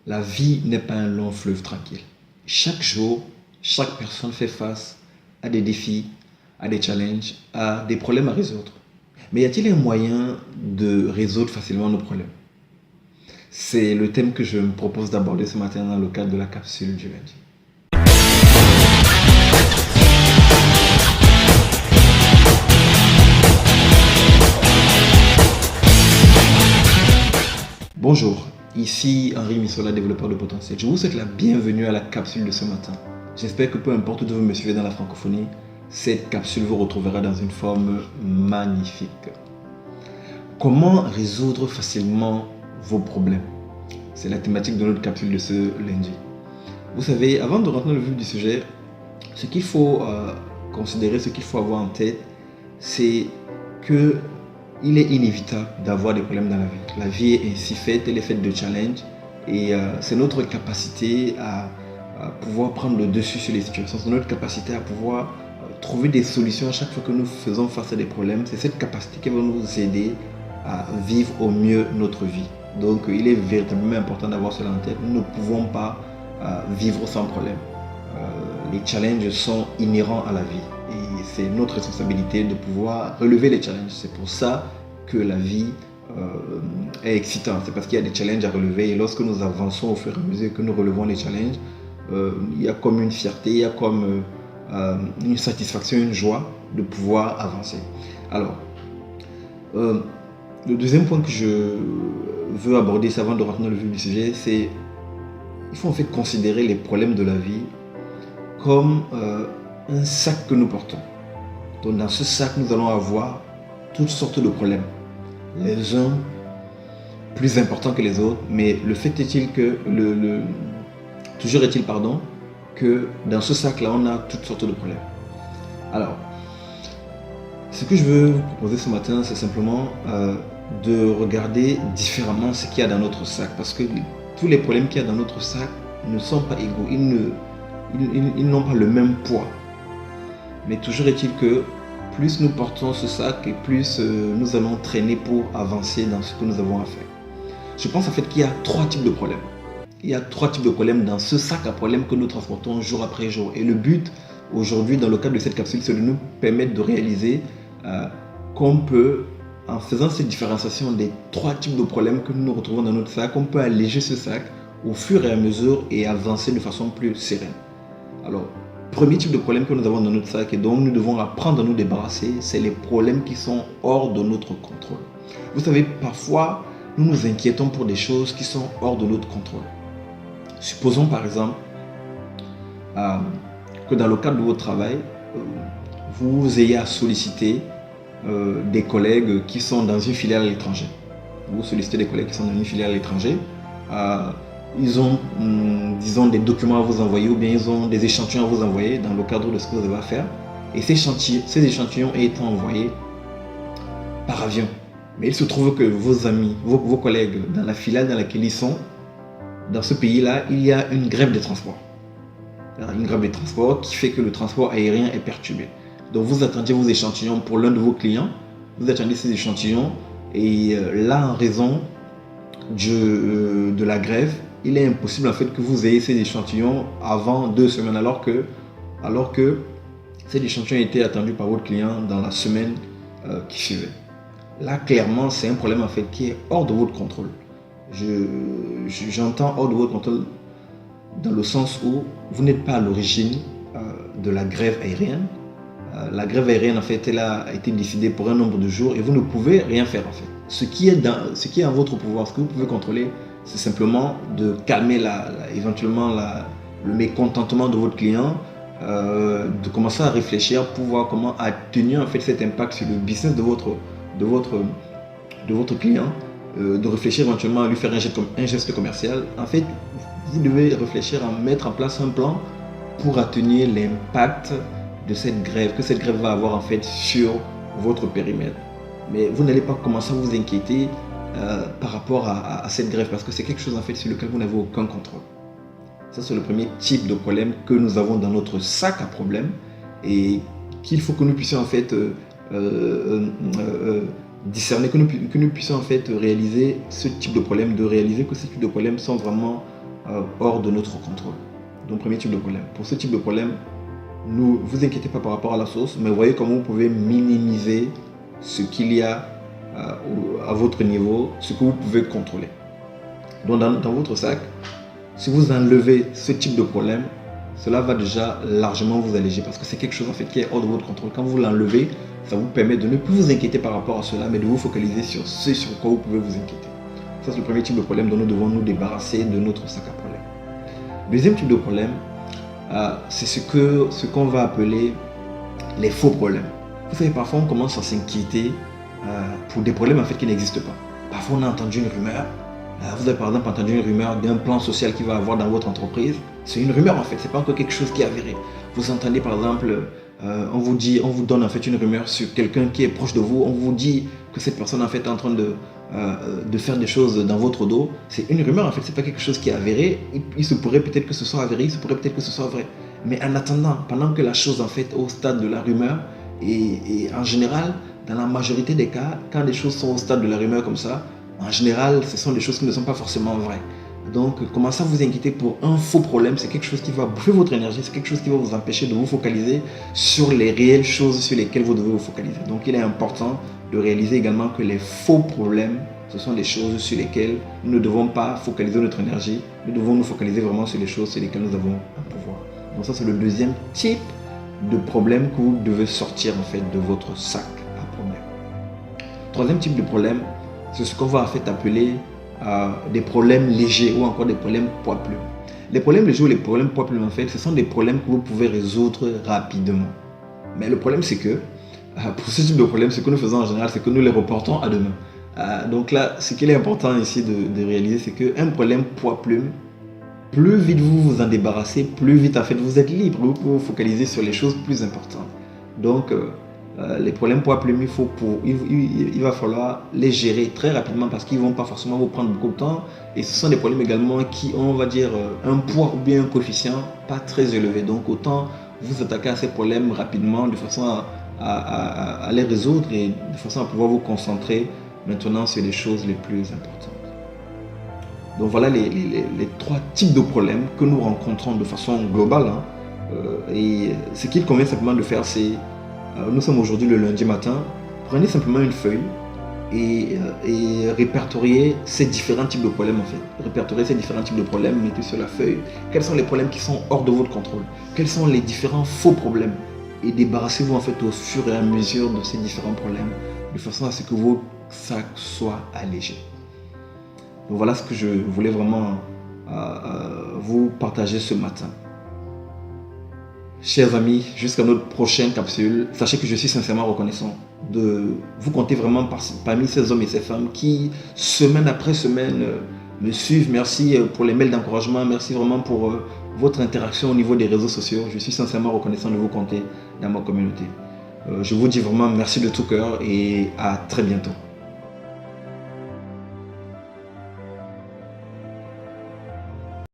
La vie n'est pas un long fleuve tranquille. Chaque jour, chaque personne fait face à des défis, à des challenges, à des problèmes à résoudre. Mais y a-t-il un moyen de résoudre facilement nos problèmes? C'est le thème que je me propose d'aborder ce matin dans le cadre de la capsule du lundi. Bonjour, ici Henri Missola, développeur de potentiel. Je vous souhaite la bienvenue à la capsule de ce matin. J'espère que peu importe où vous me suivez dans la francophonie, cette capsule vous retrouvera dans une forme magnifique. Comment résoudre facilement vos problèmes? C'est la thématique de notre capsule de ce lundi. Vous savez, avant de rentrer dans le vif du sujet, ce qu'il faut considérer, ce qu'il faut avoir en tête, c'est que il est inévitable d'avoir des problèmes dans la vie. La vie est ainsi faite, elle est faite de challenges et c'est notre capacité à pouvoir prendre le dessus sur les situations, c'est notre capacité à pouvoir trouver des solutions à chaque fois que nous faisons face à des problèmes. C'est cette capacité qui va nous aider à vivre au mieux notre vie. Donc il est véritablement important d'avoir cela en tête. Nous ne pouvons pas vivre sans problème. Les challenges sont inhérents à la vie. Et c'est notre responsabilité de pouvoir relever les challenges. C'est pour ça que la vie est excitante. C'est parce qu'il y a des challenges à relever. Et lorsque nous avançons au fur et à mesure que nous relevons les challenges, il y a comme une fierté, il y a comme une satisfaction, une joie de pouvoir avancer. Alors, le deuxième point que je veux aborder avant de rentrer dans le vif du sujet, c'est qu'il faut en fait considérer les problèmes de la vie comme un sac que nous portons. Donc dans ce sac, nous allons avoir toutes sortes de problèmes. Les uns plus importants que les autres, mais le fait est-il que toujours est-il que dans ce sac-là, on a toutes sortes de problèmes. Alors, ce que je veux vous proposer ce matin, c'est simplement de regarder différemment ce qu'il y a dans notre sac, parce que tous les problèmes qu'il y a dans notre sac ne sont pas égaux, ils n'ont pas le même poids. Mais toujours est-il que plus nous portons ce sac et plus nous allons traîner pour avancer dans ce que nous avons à faire. Je pense en fait qu'il y a trois types de problèmes. Il y a trois types de problèmes dans ce sac à problèmes que nous transportons jour après jour. Et le but aujourd'hui dans le cadre de cette capsule, c'est de nous permettre de réaliser qu'on peut, en faisant cette différenciation des trois types de problèmes que nous retrouvons dans notre sac, on peut alléger ce sac au fur et à mesure et avancer de façon plus sereine. Alors, premier type de problème que nous avons dans notre sac et dont nous devons apprendre à nous débarrasser, c'est les problèmes qui sont hors de notre contrôle. Vous savez, parfois, nous nous inquiétons pour des choses qui sont hors de notre contrôle. Supposons par exemple que dans le cadre de votre travail, vous ayez à solliciter des collègues qui sont dans une filiale à l'étranger. Vous sollicitez des collègues qui sont dans une filiale à l'étranger. Ils ont, disons, des documents à vous envoyer ou bien ils ont des échantillons à vous envoyer dans le cadre de ce que vous avez à faire. Et ces échantillons étant envoyés par avion. Mais il se trouve que vos amis, vos collègues dans la filiale dans laquelle ils sont, dans ce pays-là, il y a une grève des transports. Une grève des transports qui fait que le transport aérien est perturbé. Donc vous attendiez vos échantillons pour l'un de vos clients, vous attendiez ces échantillons et là, en raison de la grève, il est impossible en fait que vous ayez ces échantillons avant 2 semaines alors que ces échantillons étaient attendus par votre client dans la semaine qui suivait. Là, clairement, c'est un problème en fait qui est hors de votre contrôle. J'entends hors de votre contrôle dans le sens où vous n'êtes pas à l'origine de la grève aérienne. La grève aérienne, en fait, elle a été décidée pour un nombre de jours et vous ne pouvez rien faire, en fait. Ce qui est en votre pouvoir, ce que vous pouvez contrôler, c'est simplement de calmer éventuellement le mécontentement de votre client, de commencer à réfléchir pour voir comment atténuer en fait cet impact sur le business de votre client, de réfléchir éventuellement à lui faire un geste commercial. En fait, vous devez réfléchir à mettre en place un plan pour atténuer l'impact de cette grève, que cette grève va avoir en fait sur votre périmètre. Mais vous n'allez pas commencer à vous inquiéter par rapport à cette grève parce que c'est quelque chose en fait sur lequel vous n'avez aucun contrôle. Ça, c'est le premier type de problème que nous avons dans notre sac à problèmes et qu'il faut que nous puissions en fait discerner, que nous puissions en fait réaliser ce type de problème, de réaliser que ce type de problèmes sont vraiment hors de notre contrôle. Donc premier type de problème. Pour ce type de problème, ne vous inquiétez pas par rapport à la source, mais voyez comment vous pouvez minimiser ce qu'il y a à votre niveau, ce que vous pouvez contrôler. Donc dans votre sac, si vous enlevez ce type de problème, cela va déjà largement vous alléger parce que c'est quelque chose en fait qui est hors de votre contrôle. Quand vous l'enlevez, ça vous permet de ne plus vous inquiéter par rapport à cela, mais de vous focaliser sur ce sur quoi vous pouvez vous inquiéter. Ça, c'est le premier type de problème dont nous devons nous débarrasser de notre sac à problème. Deuxième type de problème, c'est ce qu'on va appeler les faux problèmes. Vous savez, parfois on commence à s'inquiéter pour des problèmes en fait qui n'existent pas. Parfois on a entendu une rumeur. Vous avez par exemple entendu une rumeur d'un plan social qu'il va avoir dans votre entreprise. C'est une rumeur en fait, c'est pas encore quelque chose qui est avéré. Vous entendez par exemple, on vous donne en fait une rumeur sur quelqu'un qui est proche de vous. On vous dit que cette personne en fait est en train de faire des choses dans votre dos. C'est une rumeur en fait, c'est pas quelque chose qui est avéré. Il se pourrait peut-être que ce soit avéré, il se pourrait peut-être que ce soit vrai. Mais en attendant, pendant que la chose en fait au stade de la rumeur, et en général, dans la majorité des cas, quand les choses sont au stade de la rumeur comme ça, en général, ce sont des choses qui ne sont pas forcément vraies. Donc, commencez à vous inquiéter pour un faux problème, c'est quelque chose qui va bouffer votre énergie, c'est quelque chose qui va vous empêcher de vous focaliser sur les réelles choses sur lesquelles vous devez vous focaliser. Donc, il est important de réaliser également que les faux problèmes, ce sont des choses sur lesquelles nous ne devons pas focaliser notre énergie, nous devons nous focaliser vraiment sur les choses sur lesquelles nous avons un pouvoir. Donc ça, c'est le deuxième type de problème que vous devez sortir en fait de votre sac à problème. Troisième type de problème, c'est ce qu'on va en fait appeler des problèmes légers ou encore des problèmes poids-plumes. Les problèmes légers ou les problèmes poids-plumes, en fait, ce sont des problèmes que vous pouvez résoudre rapidement. Mais le problème, c'est que pour ce type de problème, ce que nous faisons en général, c'est que nous les reportons à demain. Donc là, ce qu'il est important ici de réaliser, c'est qu'un problème poids-plume, plus vite vous vous en débarrassez, plus vite en fait vous êtes libre, vous pouvez vous focaliser sur les choses plus importantes. Donc, les problèmes poids-plume, il va falloir les gérer très rapidement parce qu'ils ne vont pas forcément vous prendre beaucoup de temps. Et ce sont des problèmes également qui ont, on va dire, un poids ou bien un coefficient pas très élevé. Donc autant vous attaquer à ces problèmes rapidement de façon à les résoudre et de façon à pouvoir vous concentrer maintenant sur les choses les plus importantes. Donc voilà les trois types de problèmes que nous rencontrons de façon globale. Et ce qu'il convient simplement de faire, c'est nous sommes aujourd'hui le lundi matin. Prenez simplement une feuille et répertoriez ces différents types de problèmes en fait. Répertoriez ces différents types de problèmes, mettez sur la feuille quels sont les problèmes qui sont hors de votre contrôle, quels sont les différents faux problèmes et débarrassez-vous en fait au fur et à mesure de ces différents problèmes de façon à ce que vos sacs soient allégés. Donc voilà ce que je voulais vraiment vous partager ce matin. Chers amis, jusqu'à notre prochaine capsule, sachez que je suis sincèrement reconnaissant de vous compter vraiment parmi ces hommes et ces femmes qui, semaine après semaine, me suivent. Merci pour les mails d'encouragement, merci vraiment pour votre interaction au niveau des réseaux sociaux. Je suis sincèrement reconnaissant de vous compter dans ma communauté. Je vous dis vraiment merci de tout cœur et à très bientôt.